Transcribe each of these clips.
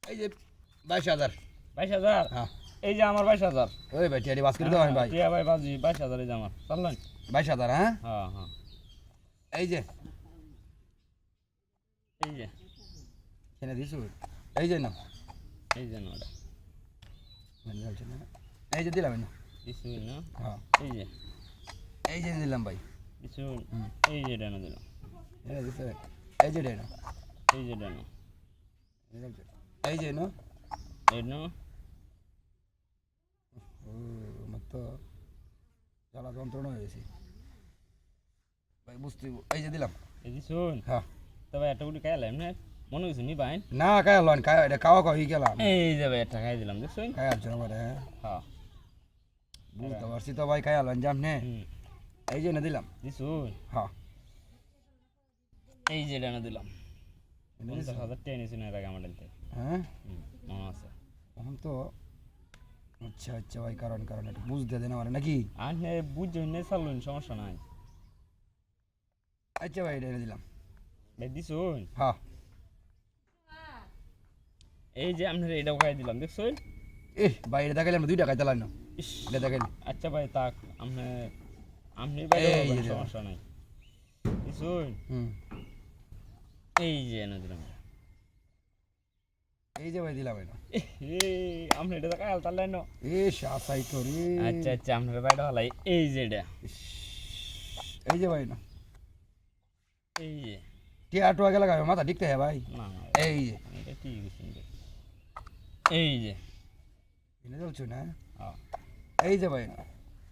এই যে 22,000 22,000 হ্যাঁ এই যে আমার 22,000 ওই ভাই টিয়ারি বাস করে দেবেন ভাই টিয়া ভাই বাজি 22,000 এই যে আমার চললেন 22,000 হ্যাঁ হ্যাঁ হ্যাঁ এই যে এই যে এনে দিছো এই যে না এই যে নোটা এই যে দিলাম না কিছুই না হ্যাঁ এই যে দিলাম ভাই কিছু এই যে ডানা দিলাম এনে দিছে এই যে দেনা এই যে ডানা এই যে না এই না ও মত জ্বালা যন্ত্রণা হয়ে গেছে ভাই বুঝতে এই যে দিলাম এই যে শুন হ্যাঁ তবে একটা গুটি খাইলাম না মনে হইছে নি ভাই না খাই হলাম খাই এটা খাওয়া খাওয়া হয়ে গেলাম এই যে ভাই একটা খাই দিলাম দেখছুন খাই আলছো আমারে হ্যাঁ বুঝতে পারছি তো ভাই খাই হলাম জাম নে এই যে না দিলাম দিছুন হ্যাঁ এই যে ডানা দিলাম 50,000 টাকা নিয়েছি না এর আগে আমার ডালতে হ্যাঁ মনে আছে এখন তো আচ্ছা আচ্ছা ভাই কারণ কারণ একটু বুঝতে দেন আমার নাকি আর নে বুঝছো নে চালুন সমস্যা নাই আচ্ছা ভাই এটা এনে দিলাম ভাই দিছুন হ্যাঁ এই যে আপনার এটাও খাই দিলাম দেখছুন ভাই এটা দেখাইলে আমরা 2 টাকা চালানো ইস এটা দেখাইলে আচ্ছা ভাই তাক আপনি আপনি ভাই এই যে সমস্যা নাই দিছুন এই যে এনে দিলাম এই যে ভাই দিলাম এটা আপনি এটা খাই আলতালেন শাসাই তো রে আচ্ছা আচ্ছা আপনার ভাইটা হলাই এই যে এটা এই যে ভাই না এই যে টিয়া টুয়া গেলে গাবে মাথা ঠিকতে হ্যাঁ ভাই না না এই যে এটা ঠিক আছে এই যে এনে চলছো না হ্যাঁ এই যে ভাই না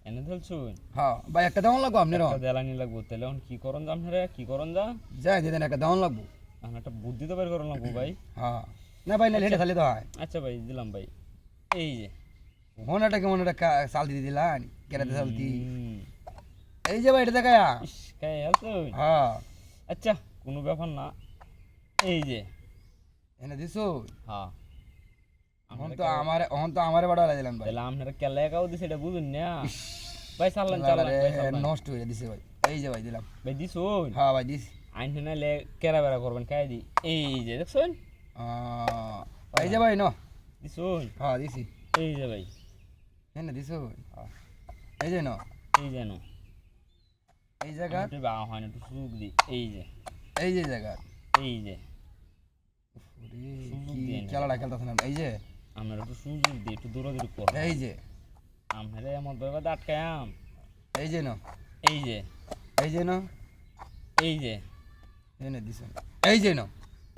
এনে ধরছুন হ্যাঁ ভাই একটা দাম লাগবো আপনার একটা দেলানি লাগবো তাহলে এখন কি করন যা আপনারা কি করন যা যাই দিতেন একটা দাম লাগবো এখন একটা বুদ্ধি তো বের করন লাগবো ভাই হ্যাঁ না ভাই না হেঁটে খালি তো হয় আচ্ছা ভাই দিলাম ভাই এই যে মনেটা কেমন একটা সাল দিয়ে দিলাম কেরাতে সালতি হুম। এই যে ভাই এটা দেখায়া ইস খাই আলছুন হ্যাঁ আচ্ছা কোনো ব্যাপার না এই যে এনে দিছো হ্যাঁ এখন তো আমারে বাড়া দিলাম ভাই তাহলে আপনারা কেলা একাও দিছে এটা বুঝুন না ভাই চাললেন চাললেন ভাই চাললেন নষ্ট হয়ে দিছে ভাই এই যে ভাই দিলাম ভাই দিছুন হ্যাঁ ভাই দিস আইন নাইলে কেরা বেড়া করবেন খাই দি এই যে দেখছুন এই যে ভাই ন দিছুন হ্যাঁ দিছি এই যে ভাই এনে দিছো এই যে ন এই যেন এই জায়গা একটু বা হয় না একটু সুযোগ দি এই যে জায়গা এই যে কি খেলাটা খেলতেছ না এই যে আমরা একটু সুযোগ দিই একটু দৌড়াদৌড়ি করব এই যে আমরা এমন ভাবে আটকায়াম এই যে ন এই যে এই যে ন এই যে এনে দিছ এই যে ন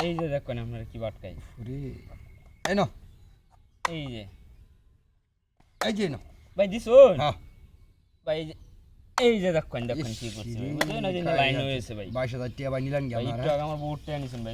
এই যে দেখেন আপনারা কি আটকাই ওরে এই ন এই যে এই যে ন ভাই দিছুন হ্যাঁ ভাই এই যে দেখেন কি করছে ভাই বুঝলেন না যে লাইন হয়েছে ভাই 22,000 টাকা ভাই নিলেন কি ভাই আপনারা একটু আগে আমার বুটটা নিছেন ভাই